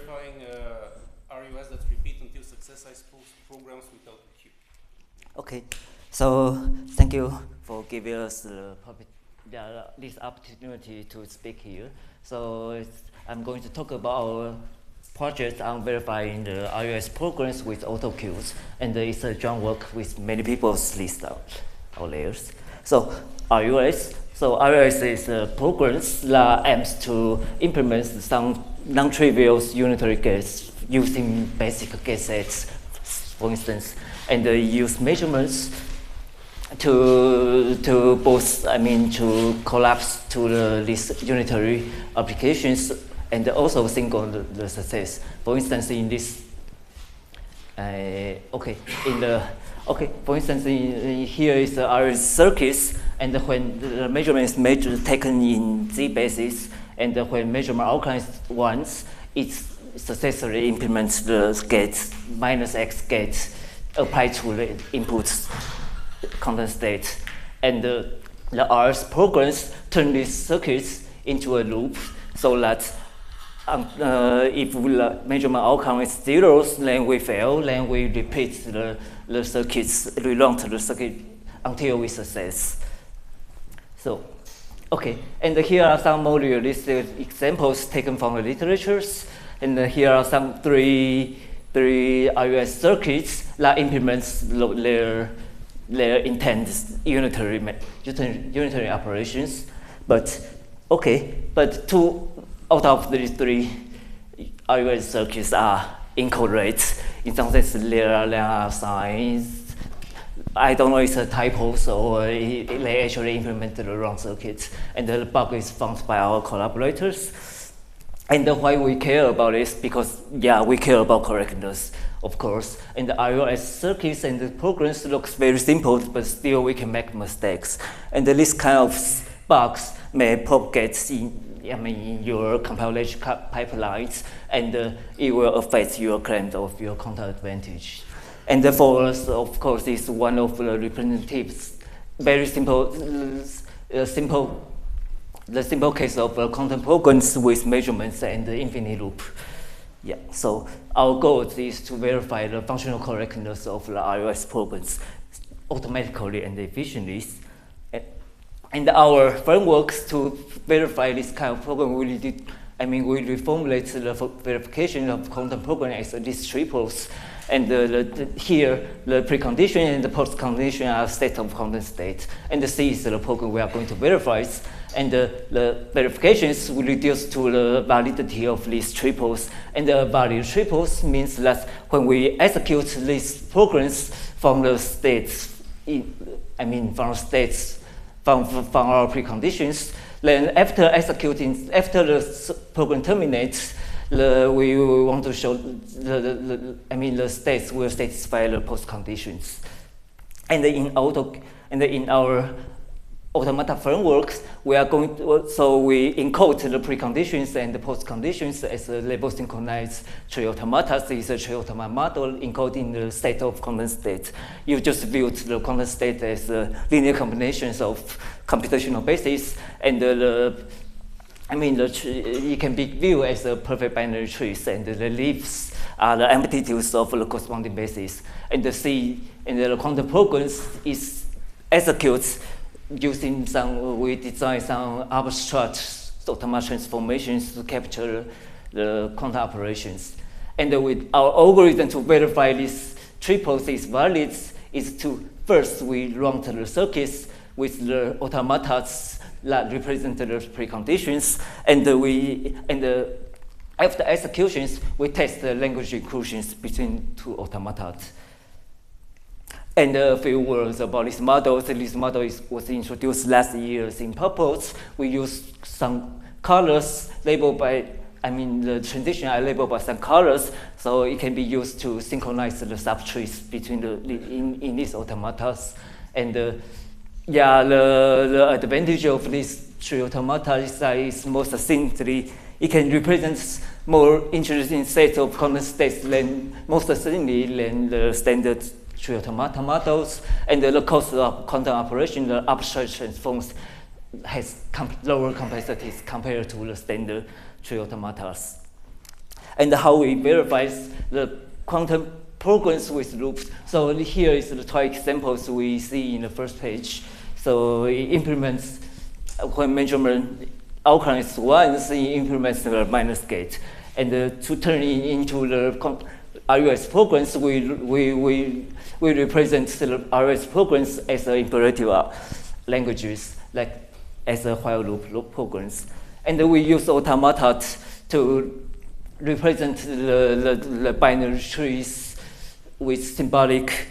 verifying RUS that repeat until success, I suppose, programs with AutoQ. Okay, so thank you for giving us this opportunity to speak here. So I'm going to talk about our project on verifying the RUS programs with AutoQs, and it's a joint work with many people's list out layers. So RUS is a program that aims to implement some non-trivial unitary gates using basic gate sets, for instance, and use measurements to collapse to these unitary applications, and also single the success. For instance, in this, for instance, here is the RUS circuits, and when the measurement is taken in Z basis, and when measurement outcome is once, it successfully implements the gates -x gate applied to the inputs content state, and the RUS programs turn these circuits into a loop, so that if the measurement outcome is 0, then we fail, then we repeat the circuits, rerun to the circuit until we success. So, okay, and here are some more realistic examples taken from the literatures, and here are some three RUS circuits that implements their intended unitary operations. But two out of these three RUS circuits are incorrect. In some sense, there are signs. I don't know if it's a typos or they actually implemented the wrong circuit, and the bug is found by our collaborators. And why we care about this? Because we care about correctness, of course. And the RUS circuits and the programs looks very simple, but still we can make mistakes. And this kind of bugs may propagate in your compilation pipelines, and it will affect your claim of your content advantage. And for us, of course, is one of the representatives. Very simple, the simple case of content programs with measurements and the infinite loop. Yeah. So our goal is to verify the functional correctness of the RUS programs automatically and efficiently. And our frameworks to verify this kind of program, we reformulate the verification of content program as these triples. And here, the precondition and the postcondition are state of content state. And the C is the program we are going to verify. And the verifications will reduce to the validity of these triples. And the valid triples means that when we execute these programs from the states, from our preconditions, then after executing, after the program terminates, we want to show the states will satisfy the post conditions. And in our automata frameworks, we are going to, so we encode the preconditions and the post conditions as a label synchronized tree automata. This is a tree automata model encoding the state of content state. You just viewed the content state as linear combinations of computational bases, and it can be viewed as a perfect binary trees, and the leaves are the amplitudes of the corresponding bases. And the C and the content programs is executes using we design some abstract automata transformations to capture the content operations. And with our algorithm to verify these triples is valid is to first we run the circuits with the automatas that represent the preconditions, and after executions, we test the language inclusions between two automatas. And a few words about this model. So this model was introduced last year in purpose. We use some colors labeled by, the transition are labeled by some colors, so it can be used to synchronize the subtrees between in these automatas. And the advantage of this tree automata is that it's more succinctly, it can represent more interesting sets of content states more succinctly than the standard tree automata models. And the cost of content operation, the abstract transforms has lower complexities compared to the standard tree automatas. and how we verify the quantum programs with loops. So here is the 2 examples we see in the first page. So it implements, when measurement outcome is 1, it implements the minus gate. And to turn it into the RUS programs, we represent the RUS programs as imperative languages, like as a while loop programs. And we use automata to represent the binary trees with symbolic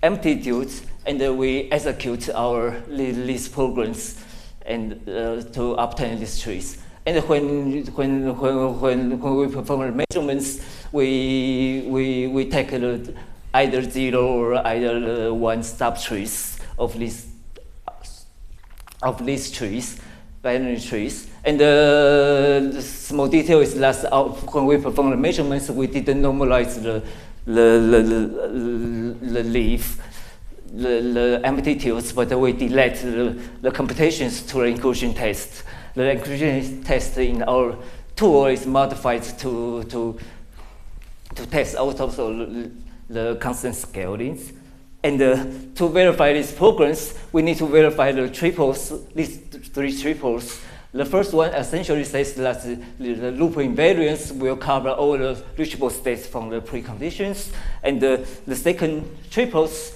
amplitudes, and we execute our list programs and to obtain these trees. And when we perform measurements, we take either 0 or either 1 subtrees of these trees, binary trees. And the small detail is that when we perform the measurements, we didn't normalize the leaf, the amplitudes, but we delete the computations to the inclusion test. The inclusion test in our tool is modified to test also the constant scalings. And to verify these programs, we need to verify the triples, these 3 triples. The first one essentially says that the loop invariance will cover all the reachable states from the preconditions. And the second triples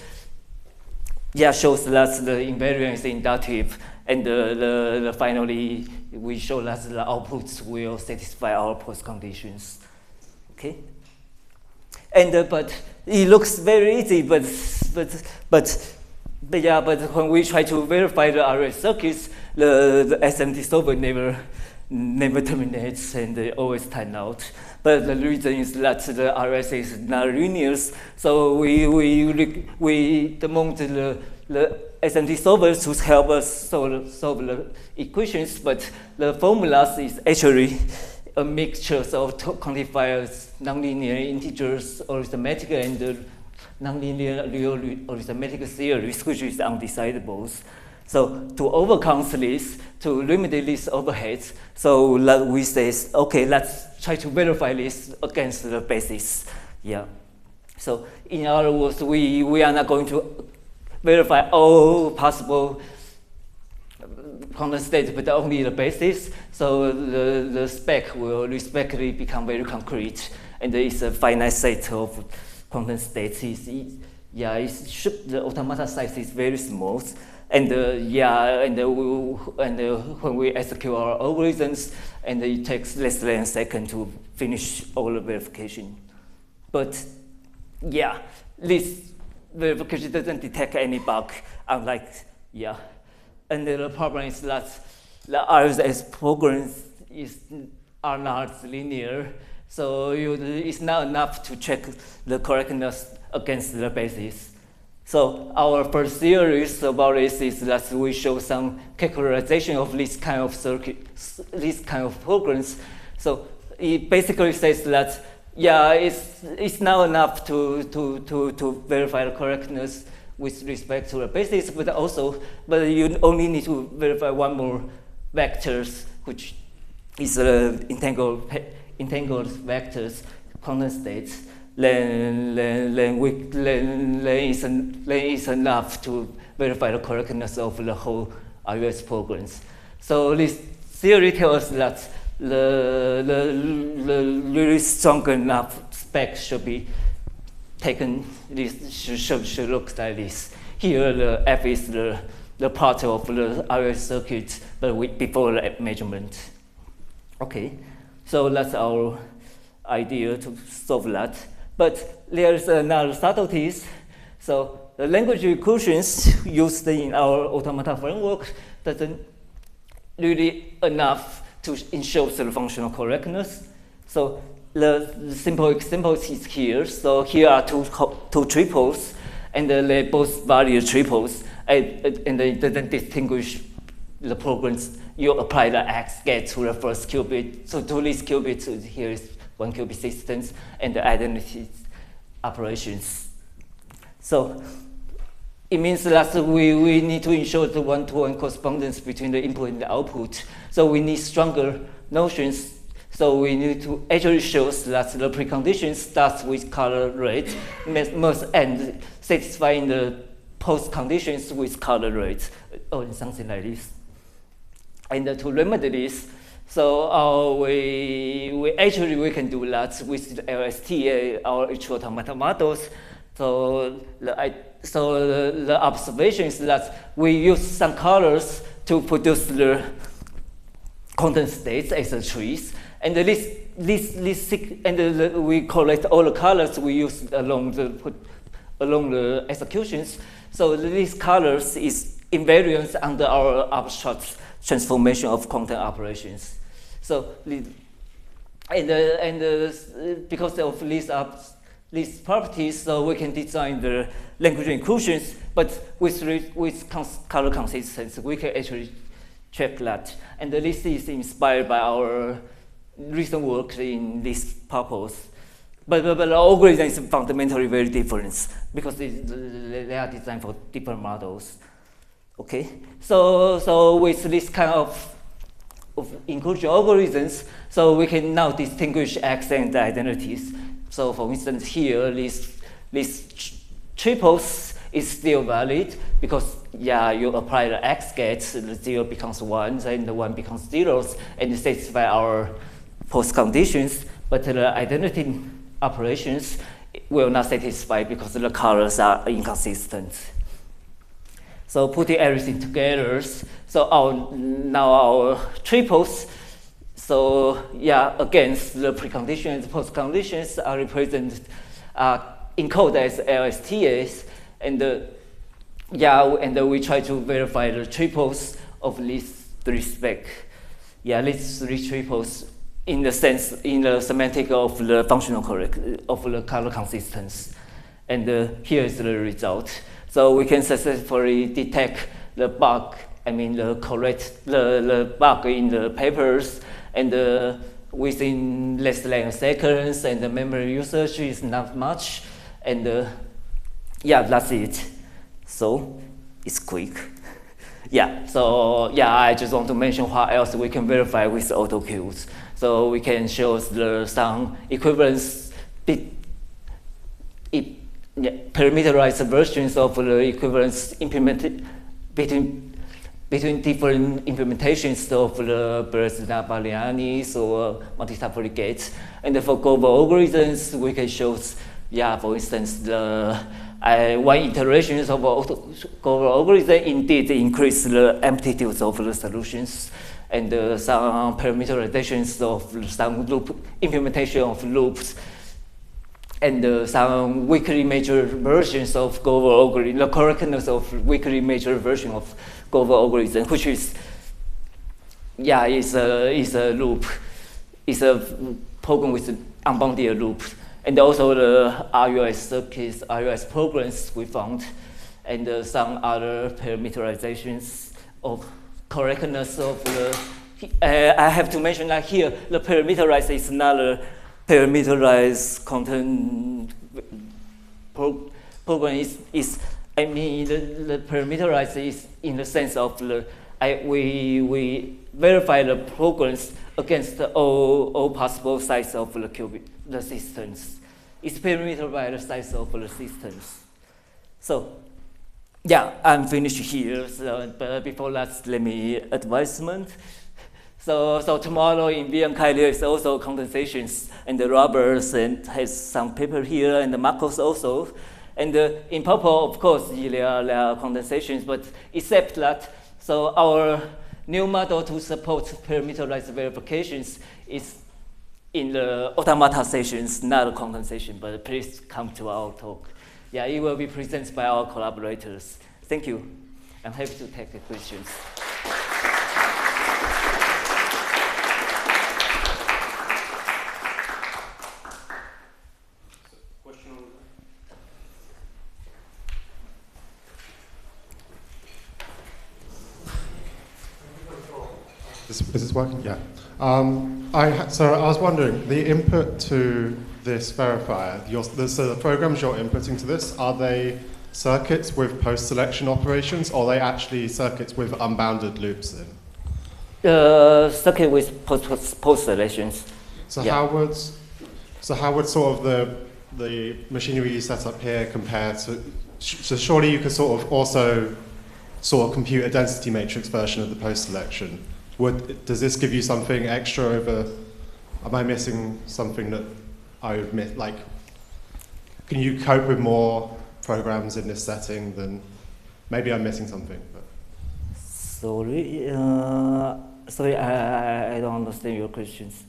shows that the invariance is inductive. And finally, we show that the outputs will satisfy our post conditions. Okay. And but it looks very easy, but when we try to verify the RS circuits, the SMT solver never terminates, and they always time out. But the reason is that the RS is not linear, so we demount the SMT solvers to help us solve the equations, but the formulas is actually a mixture of quantifiers, nonlinear integers, arithmetic, and nonlinear real arithmetic series, which is undecidable. So to overcome this, to limit these overheads, so we say, okay, let's try to verify this against the basis. Yeah. So in other words, we are not going to verify all possible quantum states, but only the basis. So the spec will respectively become very concrete, and it's a finite set of quantum states. The automata size is very small, and when we execute our algorithms, and it takes less than a second to finish all the verification. But this verification doesn't detect any bug, unlike And the problem is that the RSS programs are not linear, so it's not enough to check the correctness against the basis. So our first theories about this is that we show some characterization of this kind of circuit, this kind of programs. So it basically says that it's not enough to verify the correctness with respect to the basis, but you only need to verify one more vectors, which is entangled vectors, quantum states. Then it's enough to verify the correctness of the whole RUS programs. So this theory tells us that the really strong enough spec should be taken. This should look like this. Here the F is the part of the RUS circuit, but before the measurement. Okay, so that's our idea to solve that. But there's another subtleties. So the language recursions used in our automata framework doesn't really enough to ensure the functional correctness. So the simple example is here. So here are two triples, and they both value triples, and it doesn't distinguish the programs. You apply the X gate to the first qubit. So to this qubit, here is one qubit distance, and the identity operations. So it means that we need to ensure the one-to-one correspondence between the input and the output. So we need stronger notions So we need to actually show that the precondition starts with color rate, must end satisfying the post conditions with color rate, or something like this. And to remedy this, so we can do that with the LSTA, our actual automata models. So the observation is that we use some colors to produce the content states as the trees, and we collect all the colors we use along the executions. So these colors is invariant under our abstract transformation of content operations. So because of these properties, so we can design the language inclusions, but with color consistency, we can actually check that. And this is inspired by our recent work in this purpose. But the algorithm is fundamentally very different because they are designed for different models. Okay, so with this kind of inclusion algorithms, so we can now distinguish X and identities. So for instance, here, this triples is still valid because, yeah, you apply the X gate, the 0 becomes 1, and the 1 becomes 0, and satisfy our post conditions, but the identity operations will not satisfy because the colors are inconsistent. So putting everything together, so now our triples, so yeah, against the preconditions and post conditions are represented, encoded as LSTAs, and and we try to verify the triples of these three specs. Yeah, these three triples in the semantic of the functional of the color consistency, and here is the result. So we can successfully detect the bug, the bug in the papers, and within less than seconds, and the memory usage is not much, and yeah, that's it. So it's quick. Yeah, so yeah, I just want to mention what else we can verify with AutoQ. So we can show some equivalence parameterized versions of the equivalence implemented between different implementations of the Balianis or multi-tuple gates. And for global algorithms, we can show, yeah, for instance, one iteration of global algorithm indeed increase the amplitudes of the solutions, and some parameterizations of some implementation of loops, and some weakly measured versions of global algorithm, the correctness of weakly measured version of global algorithm, which is, yeah, is a loop, is a program with unbounded loop, and also the RUS circuits, RUS programs we found, and some other parameterizations of correctness of the. I have to mention that here the parameterized is not a parameterized content program is the parameterized is in the sense of we verify the programs against all possible size of the qubit, the systems. It's parameterized by the size of the systems. So yeah, I'm finished here. So, but before that, let me advisement. So tomorrow in PLanQC there is also condensations and the rubbers, and has some paper here, and the Marcos also. And in purple, of course, there are condensations, but except that, so our new model to support parameterized verifications is in the automata sessions, not a condensation, but please come to our talk. Yeah, it will be presented by our collaborators. Thank you. I'm happy to take the questions. Is this working? Yeah. So I was wondering, the input to this verifier, so the programs you're inputting to this, are they circuits with post-selection operations, or are they actually circuits with unbounded loops in? Circuit with post-selections. So Yeah. how would sort of the machinery you set up here compare to? So surely you could sort of also sort of compute a density matrix version of the post-selection. Does this give you something extra over? Am I missing something that I would miss? Like, can you cope with more programs in this setting than? Maybe I'm missing something. But. Sorry, I don't understand your questions.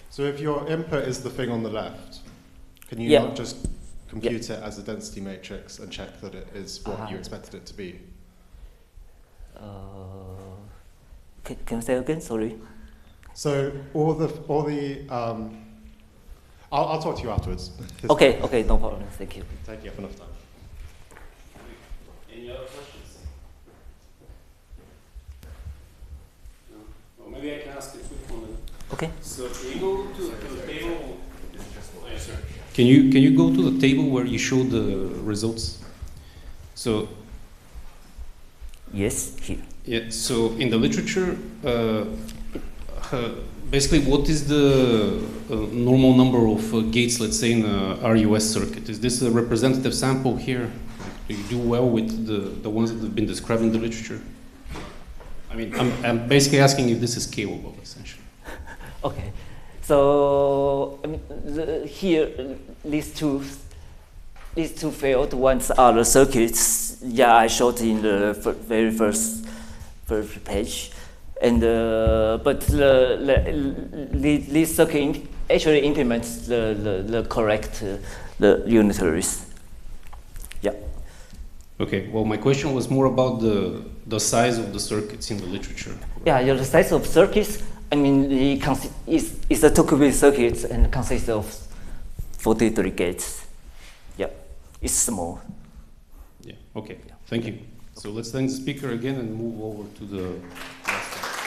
So if your input is the thing on the left, can you not just compute it as a density matrix and check that it is what you expected it to be? Can you say again? Sorry. So I'll talk to you afterwards. Okay, no problem. Thank you. Take you up enough time. Any other questions? No? Well, maybe I can ask a quick one then. Okay. So can you go to the table? Oh, yes, sir. Can you go to the table where you show the results? So Yes, here. yeah. So in the literature, basically, what is the normal number of gates? Let's say in a RUS circuit. Is this a representative sample here? Do you do well with the ones that have been described in the literature? I mean, I'm basically asking if this is scalable, essentially. Okay. So I mean, here these two failed ones are the circuits. Yeah, I showed in the very first page, and but this circuit actually implements the correct the unitaries. Yeah. Okay. Well, my question was more about the size of the circuits in the literature. Yeah, the size of circuits. I mean, it's a two-qubit circuit and consists of 43 gates. Yeah, it's small. Yeah. Okay. Thank you. So let's thank the speaker again and move over to the